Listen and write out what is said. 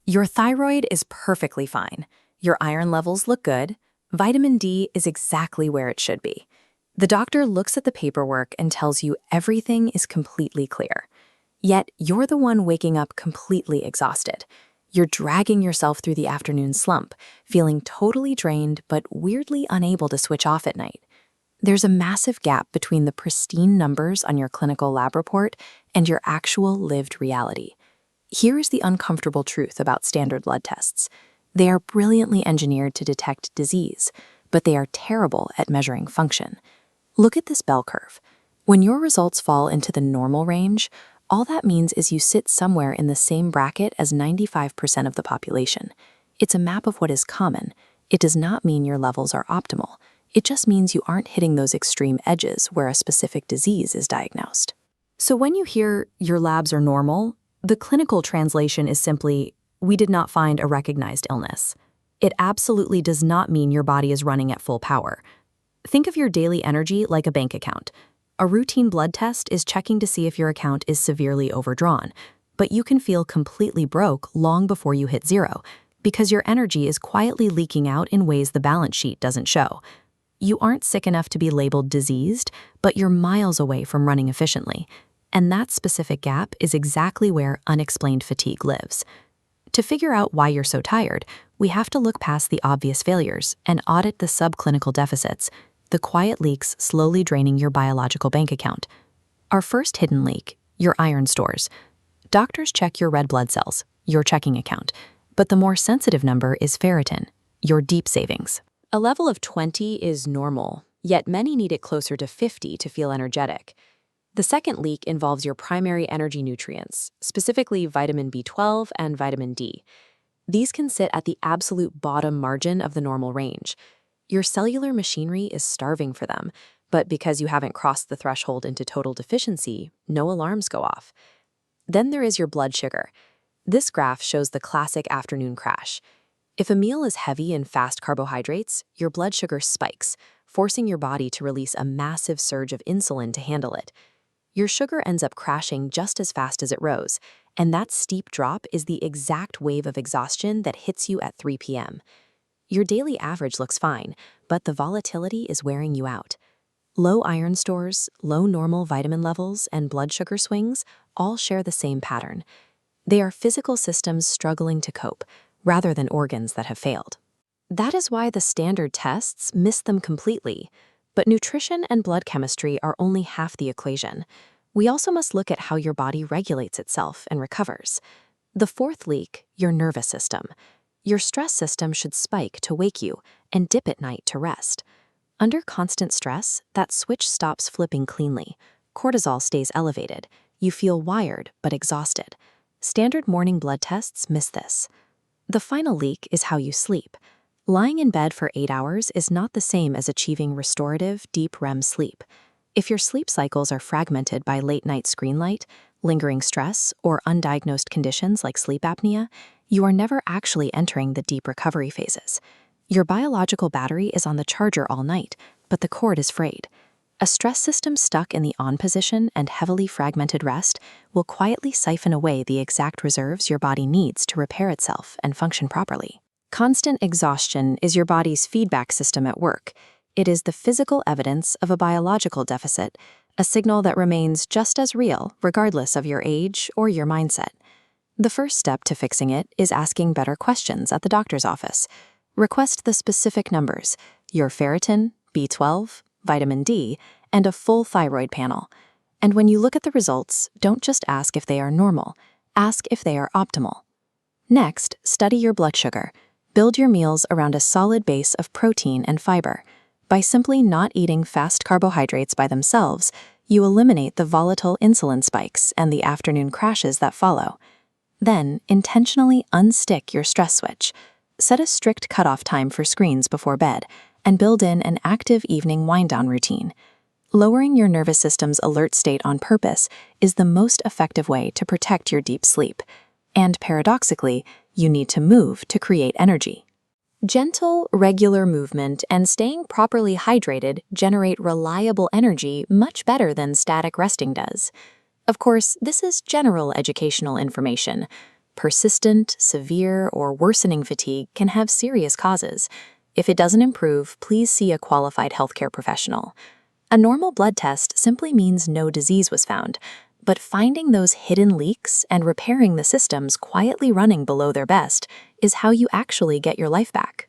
Your thyroid is perfectly fine. Your iron levels look good. Vitamin D is exactly where it should be. The doctor looks at the paperwork and tells you everything is completely clear. Yet you're the one waking up completely exhausted. You're dragging yourself through the afternoon slump, feeling totally drained but weirdly unable to switch off at night. There's a massive gap between the pristine numbers on your clinical lab report and your actual lived reality. Here is the uncomfortable truth about standard blood tests. They are brilliantly engineered to detect disease, but they are terrible at measuring function. Look at this bell curve. When your results fall into the normal range, all that means is you sit somewhere in the same bracket as 95% of the population. It's a map of what is common. It does not mean your levels are optimal. It just means you aren't hitting those extreme edges where a specific disease is diagnosed. So when you hear your labs are normal, the clinical translation is simply, we did not find a recognized illness. It absolutely does not mean your body is running at full power. Think of your daily energy like a bank account. A routine blood test is checking to see if your account is severely overdrawn, but you can feel completely broke long before you hit zero, because your energy is quietly leaking out in ways the balance sheet doesn't show. You aren't sick enough to be labeled diseased, but you're miles away from running efficiently. And that specific gap is exactly where unexplained fatigue lives. To figure out why you're so tired, we have to look past the obvious failures and audit the subclinical deficits, the quiet leaks slowly draining your biological bank account. Our first hidden leak, your iron stores. Doctors check your red blood cells, your checking account, but the more sensitive number is ferritin, your deep savings. A level of 20 is normal, yet many need it closer to 50 to feel energetic. The second leak involves your primary energy nutrients, specifically vitamin B12 and vitamin D. These can sit at the absolute bottom margin of the normal range. Your cellular machinery is starving for them, but because you haven't crossed the threshold into total deficiency, no alarms go off. Then there is your blood sugar. This graph shows the classic afternoon crash. If a meal is heavy in fast carbohydrates, your blood sugar spikes, forcing your body to release a massive surge of insulin to handle it. Your sugar ends up crashing just as fast as it rose, and that steep drop is the exact wave of exhaustion that hits you at 3 p.m. Your daily average looks fine, but the volatility is wearing you out. Low iron stores, low normal vitamin levels, and blood sugar swings all share the same pattern. They are physical systems struggling to cope, rather than organs that have failed. That is why the standard tests miss them completely. But nutrition and blood chemistry are only half the equation. We also must look at how your body regulates itself and recovers. The fourth leak, your nervous system. Your stress system should spike to wake you and dip at night to rest. Under constant stress, that switch stops flipping cleanly. Cortisol stays elevated. You feel wired but exhausted. Standard morning blood tests miss this. The final leak is how you sleep. Lying in bed for 8 hours is not the same as achieving restorative, deep REM sleep. If your sleep cycles are fragmented by late-night screen light, lingering stress, or undiagnosed conditions like sleep apnea, you are never actually entering the deep recovery phases. Your biological battery is on the charger all night, but the cord is frayed. A stress system stuck in the on position and heavily fragmented rest will quietly siphon away the exact reserves your body needs to repair itself and function properly. Constant exhaustion is your body's feedback system at work. It is the physical evidence of a biological deficit, a signal that remains just as real regardless of your age or your mindset. The first step to fixing it is asking better questions at the doctor's office. Request the specific numbers, your ferritin, B12, vitamin D, and a full thyroid panel. And when you look at the results, don't just ask if they are normal, ask if they are optimal. Next, study your blood sugar. Build your meals around a solid base of protein and fiber. By simply not eating fast carbohydrates by themselves, you eliminate the volatile insulin spikes and the afternoon crashes that follow. Then, intentionally unstick your stress switch. Set a strict cutoff time for screens before bed, and build in an active evening wind-down routine. Lowering your nervous system's alert state on purpose is the most effective way to protect your deep sleep. And paradoxically, you need to move to create energy. Gentle, regular movement and staying properly hydrated generate reliable energy much better than static resting does. Of course, this is general educational information. Persistent, severe, or worsening fatigue can have serious causes. If it doesn't improve, please see a qualified healthcare professional. A normal blood test simply means no disease was found, but finding those hidden leaks and repairing the systems quietly running below their best is how you actually get your life back.